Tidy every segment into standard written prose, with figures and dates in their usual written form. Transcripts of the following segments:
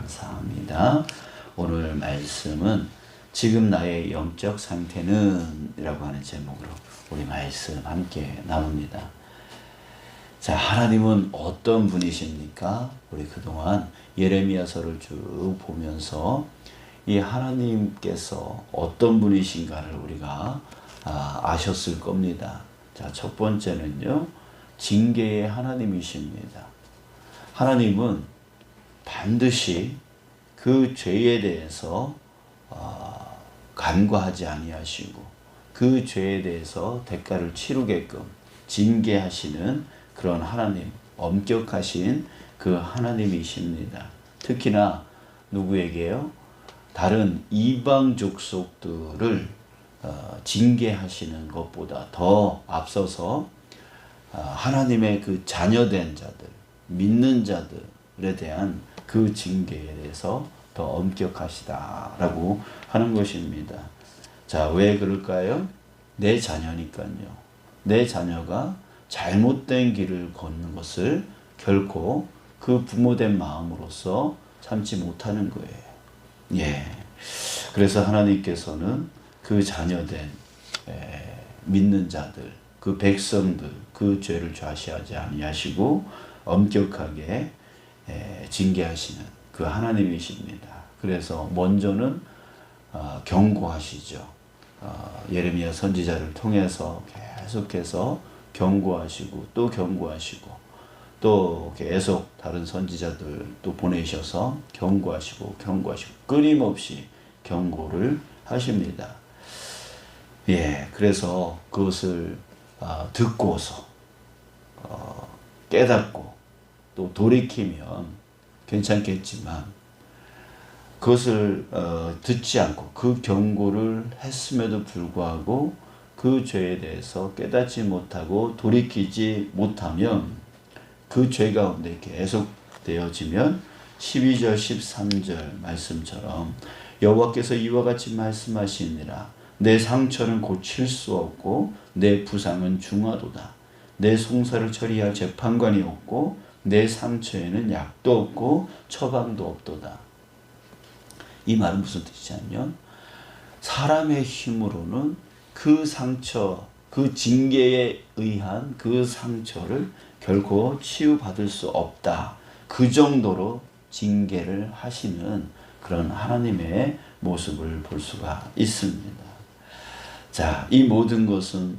감사합니다. 오늘 말씀은 지금 나의 영적 상태는 이라고 하는 제목으로 우리 말씀 함께 나눕니다. 자, 하나님은 어떤 분이십니까? 우리 그동안 예레미야서를 쭉 보면서 이 하나님께서 어떤 분이신가를 우리가 아셨을 겁니다. 자, 첫 번째는요, 징계의 하나님이십니다. 하나님은 반드시 그 죄에 대해서 간과하지 아니하시고 그 죄에 대해서 대가를 치르게끔 징계하시는 그런 하나님, 엄격하신 그 하나님이십니다. 특히나 누구에게요? 다른 이방 족속들을 징계하시는 것보다 더 앞서서 하나님의 그 자녀된 자들, 믿는 자들에 대한 그 징계에 대해서 더 엄격하시다라고 하는 것입니다. 자, 왜 그럴까요? 내 자녀니까요. 내 자녀가 잘못된 길을 걷는 것을 결코 그 부모된 마음으로서 참지 못하는 거예요. 예. 그래서 하나님께서는 그 자녀된 믿는 자들, 그 백성들, 그 죄를 좌시하지 아니하시고 엄격하게 징계하시는 그 하나님이십니다. 그래서 먼저는 경고하시죠. 예레미야 선지자를 통해서 계속해서 경고하시고 또 경고하시고 또 계속 다른 선지자들 또 보내셔서 경고하시고 끊임없이 경고를 하십니다. 예, 그래서 그것을 듣고서 깨닫고 또 돌이키면 괜찮겠지만 그것을 듣지 않고 그 경고를 했음에도 불구하고 그 죄에 대해서 깨닫지 못하고 돌이키지 못하면 그 죄 가운데 계속 되어지면 12절 13절 말씀처럼 여호와께서 이와 같이 말씀하시니라. 내 상처는 고칠 수 없고 내 부상은 중하도다. 내 송사를 처리할 재판관이 없고 내 상처에는 약도 없고 처방도 없도다. 이 말은 무슨 뜻이냐면 사람의 힘으로는 그 상처, 그 징계에 의한 그 상처를 결코 치유받을 수 없다. 그 정도로 징계를 하시는 그런 하나님의 모습을 볼 수가 있습니다. 자, 이 모든 것은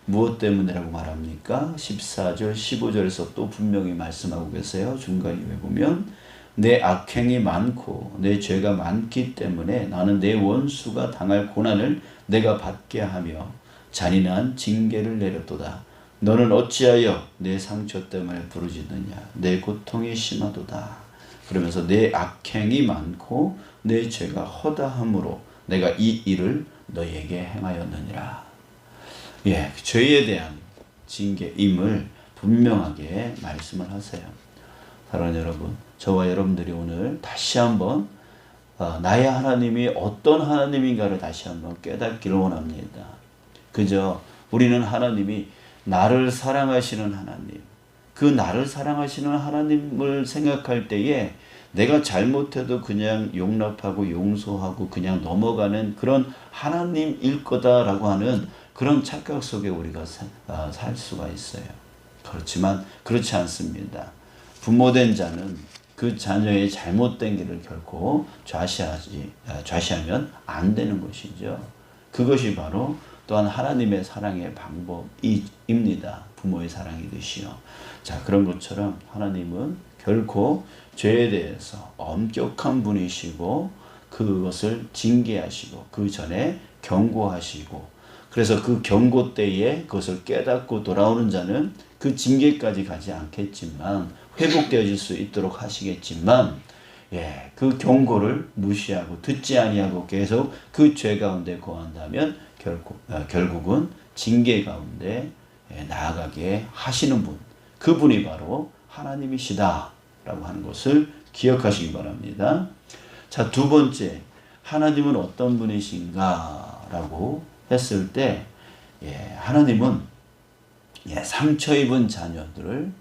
무엇 때문이라고 말합니까? 14절, 15절에서 또 분명히 말씀하고 계세요. 중간에 보면 내 악행이 많고 내 죄가 많기 때문에 나는 내 원수가 당할 고난을 내가 받게 하며 잔인한 징계를 내렸도다. 너는 어찌하여 내 상처 때문에 부르짖느냐? 내 고통이 심하도다. 그러면서 내 악행이 많고 내 죄가 허다함으로 내가 이 일을 너에게 행하였느니라. 예, 죄에 대한 징계임을 분명하게 말씀을 하세요. 사랑하는 여러분, 저와 여러분들이 오늘 다시 한번 나의 하나님이 어떤 하나님인가를 다시 한번 깨닫기를 원합니다. 그저 우리는 하나님이 나를 사랑하시는 하나님, 그 나를 사랑하시는 하나님을 생각할 때에 내가 잘못해도 그냥 용납하고 용서하고 그냥 넘어가는 그런 하나님일 거다라고 하는 그런 착각 속에 우리가 살 수가 있어요. 그렇지만 그렇지 않습니다. 부모된 자는 그 자녀의 잘못된 길을 결코 좌시하면 안 되는 것이죠. 그것이 바로 또한 하나님의 사랑의 방법입니다. 부모의 사랑이듯이요. 자, 그런 것처럼 하나님은 결코 죄에 대해서 엄격한 분이시고 그것을 징계하시고 그 전에 경고하시고 그래서 그 경고 때에 그것을 깨닫고 돌아오는 자는 그 징계까지 가지 않겠지만 회복되어질 수 있도록 하시겠지만 예, 그 경고를 무시하고 듣지 아니하고 계속 그 죄 가운데 거한다면 결국은 징계 가운데 나아가게 하시는 분, 그분이 바로 하나님이시다라고 하는 것을 기억하시기 바랍니다. 자, 두 번째, 하나님은 어떤 분이신가라고 했을 때 하나님은 상처 입은 자녀들을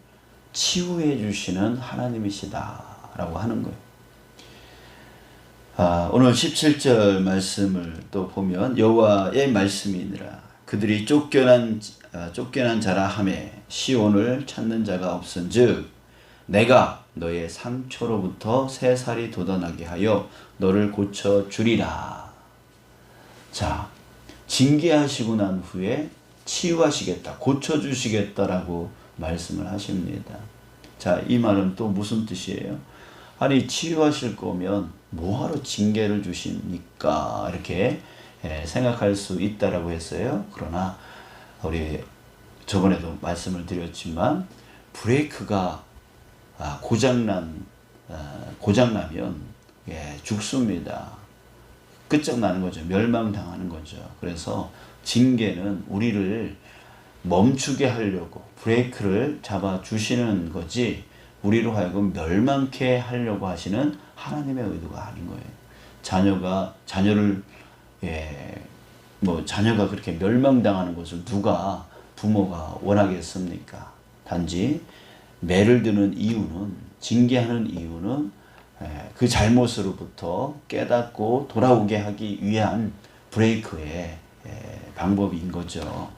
치유해 주시는 하나님이시다라고 하는 거예요. 오늘 17절 말씀을 또 보면 여호와의 말씀이니라. 그들이 쫓겨난 자라 하매 시온을 찾는 자가 없은즉 내가 너의 상처로부터 새 살이 돋아나게 하여 너를 고쳐 주리라. 자, 징계하시고 난 후에 치유하시겠다, 고쳐 주시겠다라고 말씀을 하십니다. 자, 이 말은 또 무슨 뜻이에요? 아니, 치유하실 거면 뭐하러 징계를 주십니까? 이렇게 생각할 수 있다라고 했어요. 그러나 우리 저번에도 말씀을 드렸지만 브레이크가 고장나면 죽습니다. 끝장나는 거죠. 멸망당하는 거죠. 그래서 징계는 우리를 멈추게 하려고 브레이크를 잡아주시는 거지, 우리로 하여금 멸망케 하려고 하시는 하나님의 의도가 아닌 거예요. 자녀가 그렇게 멸망당하는 것을 누가, 부모가 원하겠습니까? 단지 매를 드는 이유는, 징계하는 이유는 그 잘못으로부터 깨닫고 돌아오게 하기 위한 브레이크의 방법인 거죠.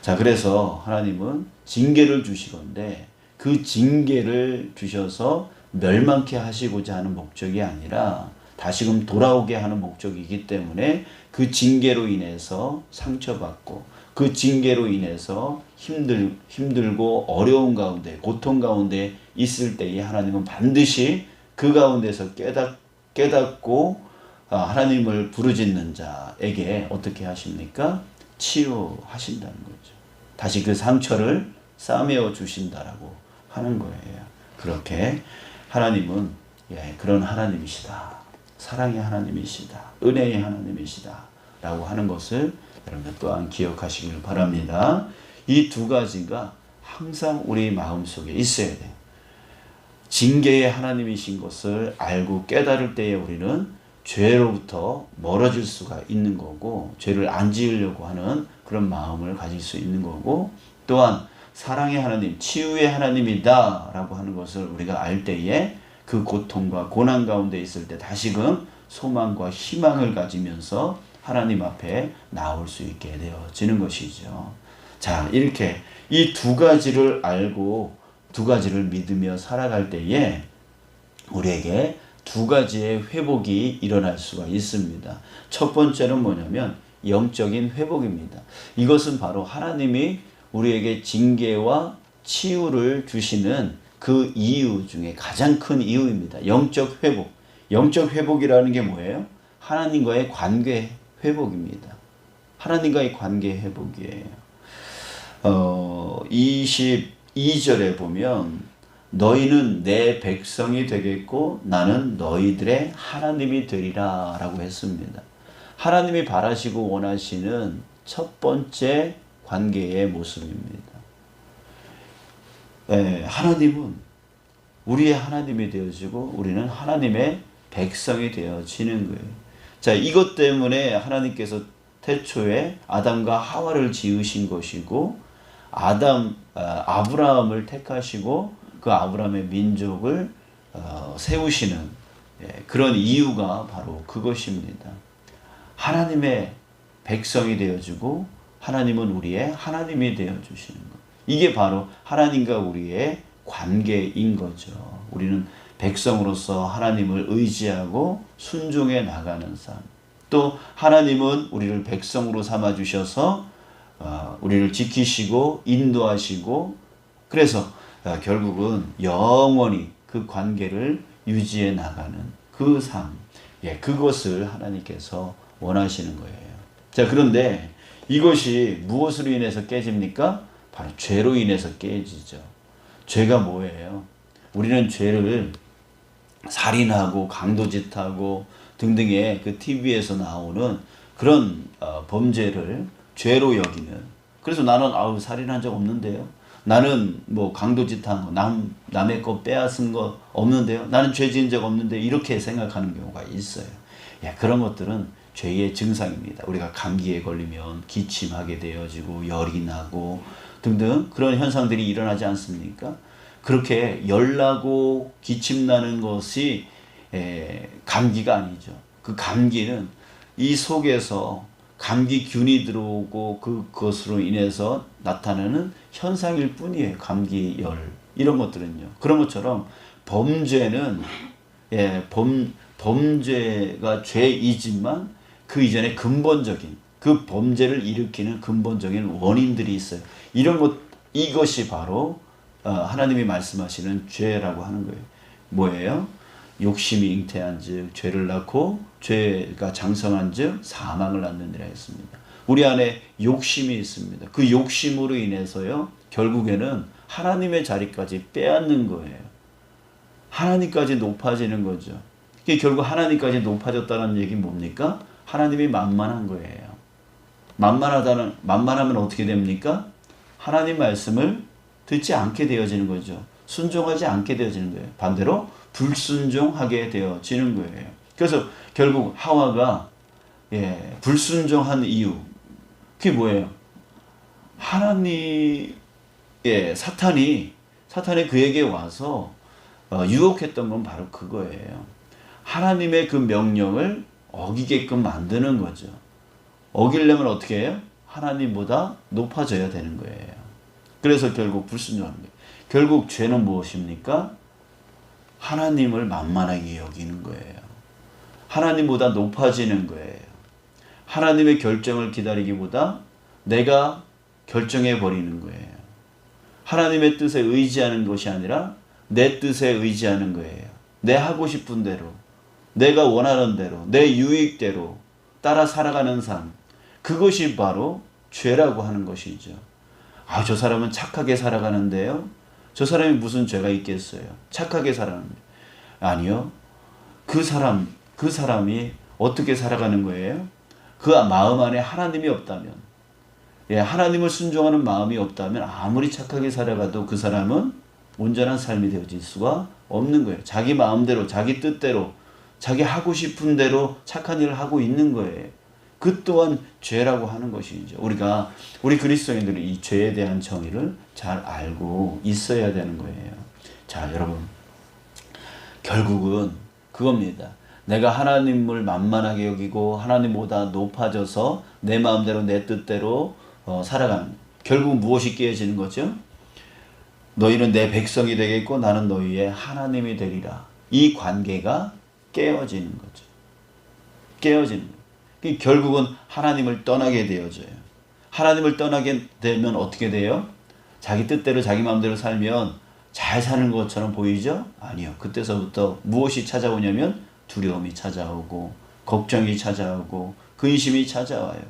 자, 그래서 하나님은 징계를 주시건대 그 징계를 주셔서 멸망케 하시고자 하는 목적이 아니라 다시금 돌아오게 하는 목적이기 때문에 그 징계로 인해서 상처받고 그 징계로 인해서 힘들고 어려운 가운데, 고통 가운데 있을 때에 하나님은 반드시 그 가운데서 깨닫고 하나님을 부르짖는 자에게 어떻게 하십니까? 치유하신다는 거죠. 다시 그 상처를 싸매어 주신다라고 하는 거예요. 그렇게 하나님은 그런 하나님이시다, 사랑의 하나님이시다, 은혜의 하나님이시다 라고 하는 것을 여러분들 또한 기억하시길 바랍니다. 이 두 가지가 항상 우리 마음속에 있어야 돼요. 징계의 하나님이신 것을 알고 깨달을 때에 우리는 죄로부터 멀어질 수가 있는 거고, 죄를 안 지으려고 하는 그런 마음을 가질 수 있는 거고, 또한 사랑의 하나님, 치유의 하나님이다 라고 하는 것을 우리가 알 때에 그 고통과 고난 가운데 있을 때 다시금 소망과 희망을 가지면서 하나님 앞에 나올 수 있게 되어지는 것이죠. 자, 이렇게 이 두 가지를 알고 두 가지를 믿으며 살아갈 때에 우리에게 두 가지의 회복이 일어날 수가 있습니다. 첫 번째는 뭐냐면 영적인 회복입니다. 이것은 바로 하나님이 우리에게 징계와 치유를 주시는 그 이유 중에 가장 큰 이유입니다. 영적 회복. 영적 회복이라는 게 뭐예요? 하나님과의 관계 회복입니다. 하나님과의 관계 회복이에요. 22절에 보면 너희는 내 백성이 되겠고 나는 너희들의 하나님이 되리라 라고 했습니다. 하나님이 바라시고 원하시는 첫 번째 관계의 모습입니다. 하나님은 우리의 하나님이 되어지고 우리는 하나님의 백성이 되어지는 거예요. 자, 이것 때문에 하나님께서 태초에 아담과 하와를 지으신 것이고 아브라함을 택하시고 그 아브라함의 민족을 세우시는 그런 이유가 바로 그것입니다. 하나님의 백성이 되어주고 하나님은 우리의 하나님이 되어주시는 것. 이게 바로 하나님과 우리의 관계인 거죠. 우리는 백성으로서 하나님을 의지하고 순종해 나가는 삶. 또 하나님은 우리를 백성으로 삼아주셔서 우리를 지키시고 인도하시고, 그래서 결국은 영원히 그 관계를 유지해 나가는 그 삶, 그것을 하나님께서 원하시는 거예요. 자, 그런데 이것이 무엇으로 인해서 깨집니까? 바로 죄로 인해서 깨지죠. 죄가 뭐예요? 우리는 죄를 살인하고 강도짓하고 등등의 그 TV에서 나오는 그런 범죄를 죄로 여기는. 그래서 나는 살인한 적 없는데요. 나는 뭐 강도짓한 거, 남의 거 빼앗은 거 없는데요. 나는 죄 지은 적 없는데 이렇게 생각하는 경우가 있어요. 그런 것들은 죄의 증상입니다. 우리가 감기에 걸리면 기침하게 되어지고 열이 나고 등등 그런 현상들이 일어나지 않습니까? 그렇게 열나고 기침나는 것이 감기가 아니죠. 그 감기는 이 속에서 감기균이 들어오고 그것으로 인해서 나타나는 현상일 뿐이에요. 감기열 이런 것들은요. 그런 것처럼 범죄는 범죄가 죄이지만 그 이전에 근본적인 그 범죄를 일으키는 근본적인 원인들이 있어요. 이런 것 이것이 바로 하나님이 말씀하시는 죄라고 하는 거예요. 뭐예요? 욕심이 잉태한즉 죄를 낳고 죄가 장성한즉 사망을 낳느니라 했습니다. 우리 안에 욕심이 있습니다. 그 욕심으로 인해서요 결국에는 하나님의 자리까지 빼앗는 거예요. 하나님까지 높아지는 거죠. 이게 결국 하나님까지 높아졌다는 얘기는 뭡니까? 하나님이 만만한 거예요. 만만하면 어떻게 됩니까? 하나님 말씀을 듣지 않게 되어지는 거죠. 순종하지 않게 되어지는 거예요. 반대로 불순종하게 되어지는 거예요. 그래서 결국 하와가 불순종한 이유 그게 뭐예요? 하나님 사탄이 그에게 와서 유혹했던 건 바로 그거예요. 하나님의 그 명령을 어기게끔 만드는 거죠. 어기려면 어떻게 해요? 하나님보다 높아져야 되는 거예요. 그래서 결국 불순종하는 거예요. 결국 죄는 무엇입니까? 하나님을 만만하게 여기는 거예요. 하나님보다 높아지는 거예요. 하나님의 결정을 기다리기보다 내가 결정해 버리는 거예요. 하나님의 뜻에 의지하는 것이 아니라 내 뜻에 의지하는 거예요. 내 하고 싶은 대로, 내가 원하는 대로, 내 유익대로 따라 살아가는 삶. 그것이 바로 죄라고 하는 것이죠. 저 사람은 착하게 살아가는데요. 저 사람이 무슨 죄가 있겠어요? 착하게 살아가는데. 아니요. 그 사람이 어떻게 살아가는 거예요? 그 마음 안에 하나님이 없다면, 하나님을 순종하는 마음이 없다면 아무리 착하게 살아가도 그 사람은 온전한 삶이 되어질 수가 없는 거예요. 자기 마음대로, 자기 뜻대로, 자기 하고 싶은 대로 착한 일을 하고 있는 거예요. 그 또한 죄라고 하는 것이죠. 우리 그리스도인들이 이 죄에 대한 정의를 잘 알고 있어야 되는 거예요. 자, 여러분. 결국은 그겁니다. 내가 하나님을 만만하게 여기고 하나님보다 높아져서 내 마음대로 내 뜻대로 살아가는. 결국 무엇이 깨어지는 거죠? 너희는 내 백성이 되겠고 나는 너희의 하나님이 되리라. 이 관계가 깨어지는 거죠. 깨어지는 거예요. 결국은 하나님을 떠나게 되어져요. 하나님을 떠나게 되면 어떻게 돼요? 자기 뜻대로 자기 마음대로 살면 잘 사는 것처럼 보이죠? 아니요. 그때서부터 무엇이 찾아오냐면 두려움이 찾아오고 걱정이 찾아오고 근심이 찾아와요.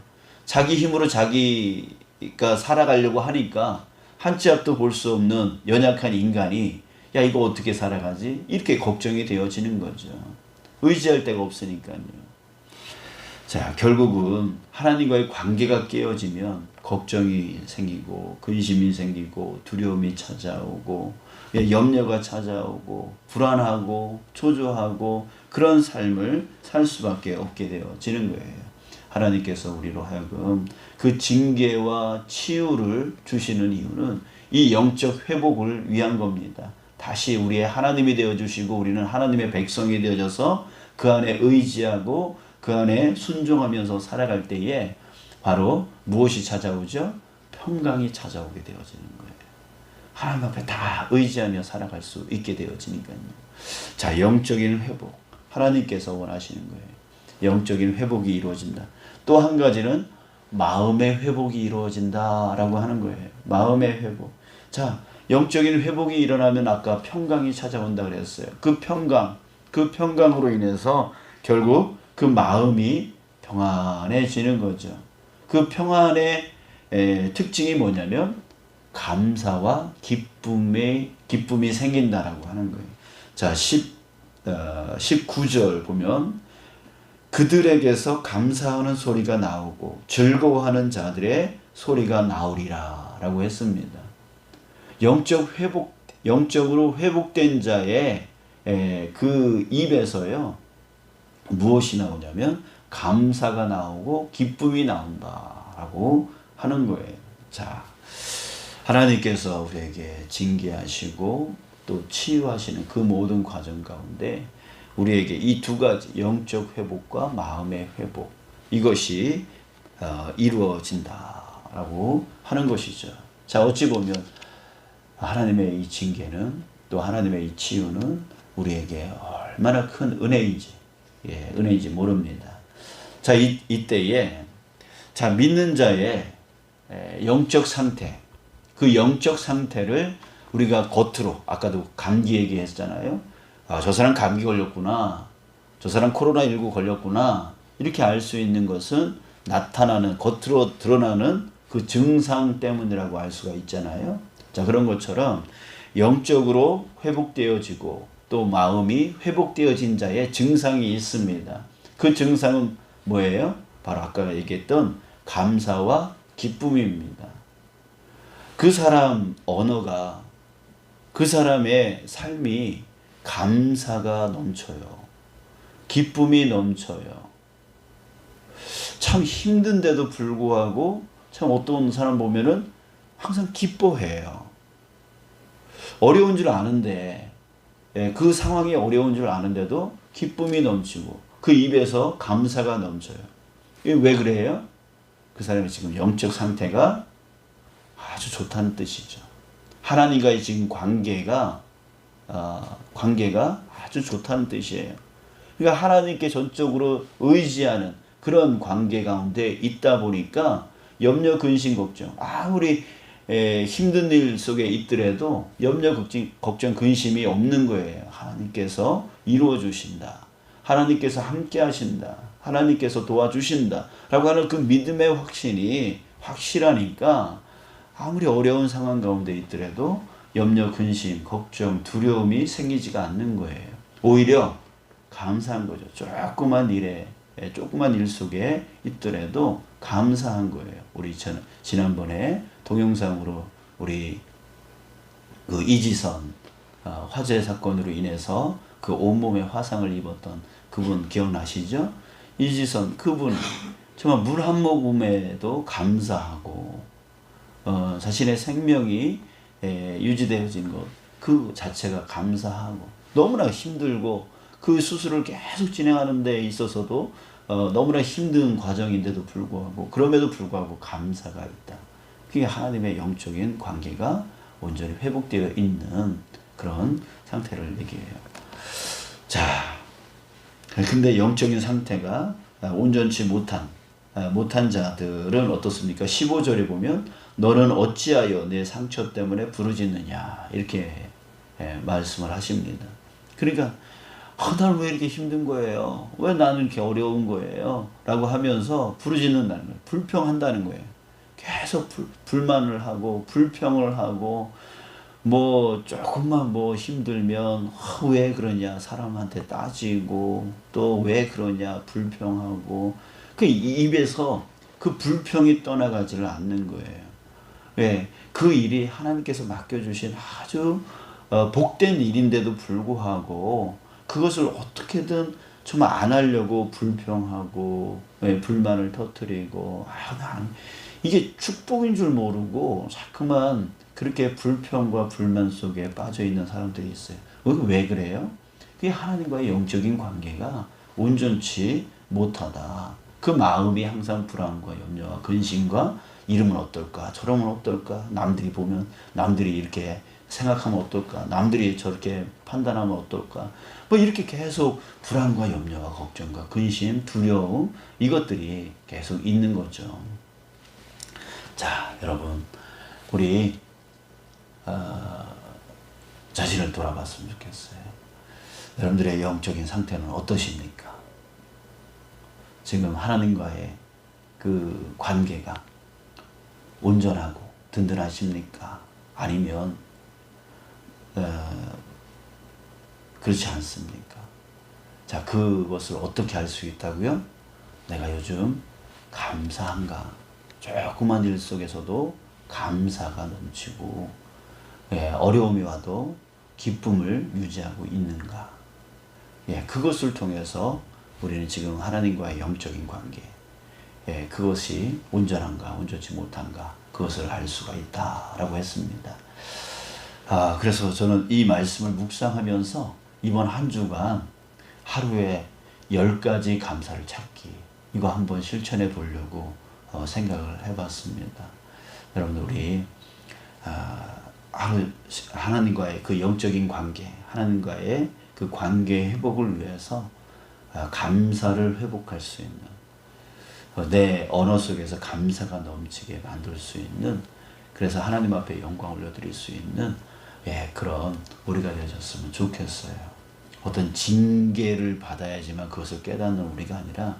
자기 힘으로 자기가 살아가려고 하니까 한 치 앞도 볼 수 없는 연약한 인간이 야 이거 어떻게 살아가지? 이렇게 걱정이 되어지는 거죠. 의지할 데가 없으니까요. 자, 결국은 하나님과의 관계가 깨어지면 걱정이 생기고 근심이 생기고 두려움이 찾아오고 염려가 찾아오고 불안하고 초조하고 그런 삶을 살 수밖에 없게 되어지는 거예요. 하나님께서 우리로 하여금 그 징계와 치유를 주시는 이유는 이 영적 회복을 위한 겁니다. 다시 우리의 하나님이 되어주시고 우리는 하나님의 백성이 되어져서 그 안에 의지하고 그 안에 순종하면서 살아갈 때에 바로 무엇이 찾아오죠? 평강이 찾아오게 되어지는 거예요. 하나님 앞에 다 의지하며 살아갈 수 있게 되어지니까요. 자, 영적인 회복. 하나님께서 원하시는 거예요. 영적인 회복이 이루어진다. 또 한 가지는 마음의 회복이 이루어진다라고 하는 거예요. 마음의 회복. 자, 영적인 회복이 일어나면 아까 평강이 찾아온다 그랬어요. 그 평강으로 인해서 결국 그 마음이 평안해지는 거죠. 그 평안의 특징이 뭐냐면 감사와 기쁨이 생긴다라고 하는 거예요. 자, 19절 보면 그들에게서 감사하는 소리가 나오고 즐거워하는 자들의 소리가 나오리라 라고 했습니다. 영적으로 회복된 자의 그 입에서요 무엇이 나오냐면 감사가 나오고 기쁨이 나온다라고 하는 거예요. 자, 하나님께서 우리에게 징계하시고 또 치유하시는 그 모든 과정 가운데 우리에게 이 두 가지 영적 회복과 마음의 회복 이것이 이루어진다라고 하는 것이죠. 자, 어찌 보면 하나님의 이 징계는 또 하나님의 이 치유는 우리에게 얼마나 큰 은혜인지 은혜인지 모릅니다. 자, 이때에 자, 믿는 자의 영적 상태, 그 영적 상태를 우리가 겉으로 아까도 감기 얘기했잖아요. 아, 저 사람 감기 걸렸구나. 저 사람 코로나19 걸렸구나. 이렇게 알 수 있는 것은 나타나는 겉으로 드러나는 그 증상 때문이라고 알 수가 있잖아요. 자, 그런 것처럼 영적으로 회복되어지고 또 마음이 회복되어진 자의 증상이 있습니다. 그 증상은 뭐예요? 바로 아까 얘기했던 감사와 기쁨입니다. 그 사람 언어가 그 사람의 삶이 감사가 넘쳐요. 기쁨이 넘쳐요. 참 힘든데도 불구하고 참 어떤 사람 보면은 항상 기뻐해요. 어려운 줄 아는데 그 상황이 어려운 줄 아는데도 기쁨이 넘치고 그 입에서 감사가 넘쳐요. 이게 왜 그래요? 그 사람의 지금 영적 상태가 아주 좋다는 뜻이죠. 하나님과의 지금 관계가 아주 좋다는 뜻이에요. 그러니까 하나님께 전적으로 의지하는 그런 관계 가운데 있다 보니까 염려, 근심, 걱정 아무리 힘든 일 속에 있더라도 염려, 걱정, 근심이 없는 거예요. 하나님께서 이루어 주신다. 하나님께서 함께 하신다. 하나님께서 도와주신다. 라고 하는 그 믿음의 확신이 확실하니까 아무리 어려운 상황 가운데 있더라도 염려, 근심, 걱정, 두려움이 생기지가 않는 거예요. 오히려 감사한 거죠. 조그만 일 속에 있더라도 감사한 거예요. 우리 지난번에 동영상으로 우리 그 이지선 화재 사건으로 인해서 그 온몸에 화상을 입었던 그분 기억나시죠? 이지선 그분 정말 물 한 모금에도 감사하고 자신의 생명이 유지되어진 것 그 자체가 감사하고 너무나 힘들고 그 수술을 계속 진행하는 데 있어서도 너무나 힘든 과정인데도 불구하고 그럼에도 불구하고 감사가 있다. 그게 하나님의 영적인 관계가 온전히 회복되어 있는 그런 상태를 얘기해요. 자, 근데 영적인 상태가 온전치 못한 자들은 어떻습니까? 15절에 보면 너는 어찌하여 내 상처 때문에 부르짖느냐 이렇게 말씀을 하십니다. 그러니까 나는 왜 이렇게 힘든 거예요? 왜 나는 이렇게 어려운 거예요? 라고 하면서 부르짖는다는 거예요. 불평한다는 거예요. 계속 불만을 하고 불평을 하고 조금만 힘들면 왜 그러냐 사람한테 따지고 또 왜 그러냐 불평하고 그 입에서 그 불평이 떠나가지를 않는 거예요. 왜? 그 일이 하나님께서 맡겨주신 아주 복된 일인데도 불구하고 그것을 어떻게든 좀 안 하려고 불평하고 불만을 터뜨리고 이게 축복인 줄 모르고 자꾸만 그렇게 불평과 불만 속에 빠져 있는 사람들이 있어요. 왜 그래요? 그게 하나님과의 영적인 관계가 온전치 못하다. 그 마음이 항상 불안과 염려와 근심과 이러면 어떨까 저러면 어떨까 남들이 보면 남들이 이렇게 생각하면 어떨까 남들이 저렇게 판단하면 어떨까 이렇게 계속 불안과 염려와 걱정과 근심 두려움 이것들이 계속 있는 거죠. 자, 여러분 우리 자신을 돌아봤으면 좋겠어요. 여러분들의 영적인 상태는 어떠십니까? 지금 하나님과의 그 관계가 온전하고 든든하십니까? 아니면 그렇지 않습니까? 자, 그것을 어떻게 알 수 있다고요? 내가 요즘 감사한가? 조그만 일 속에서도 감사가 넘치고 어려움이 와도 기쁨을 유지하고 있는가? 그것을 통해서 우리는 지금 하나님과의 영적인 관계 그것이 온전한가 온전치 못한가 그것을 알 수가 있다라고 했습니다. 그래서 저는 이 말씀을 묵상하면서 이번 한 주간 하루에 10가지 감사를 찾기, 이거 한번 실천해 보려고 생각을 해봤습니다. 여러분, 우리 하루 하나님과의 그 영적인 관계, 하나님과의 그 관계 회복을 위해서 감사를 회복할 수 있는, 내 언어 속에서 감사가 넘치게 만들 수 있는, 그래서 하나님 앞에 영광 올려드릴 수 있는 그런 우리가 되셨으면 좋겠어요. 어떤 징계를 받아야지만 그것을 깨닫는 우리가 아니라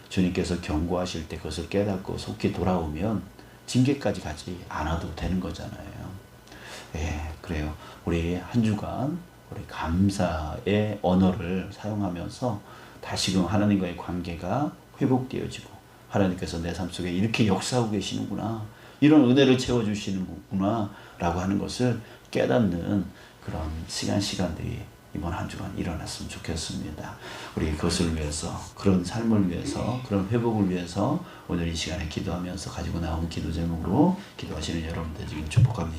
주님께서 경고하실 때 그것을 깨닫고 속히 돌아오면 징계까지 가지 않아도 되는 거잖아요. 그래요. 우리 한 주간 우리 감사의 언어를 사용하면서 다시금 하나님과의 관계가 회복되어지고, 하나님께서 내 삶 속에 이렇게 역사하고 계시는구나, 이런 은혜를 채워주시는구나 라고 하는 것을 깨닫는 그런 시간들이 이번 한 주간 일어났으면 좋겠습니다. 우리 그것을 위해서, 그런 삶을 위해서, 그런 회복을 위해서 오늘 이 시간에 기도하면서 가지고 나온 기도 제목으로 기도하시는 여러분들 지금 축복합니다.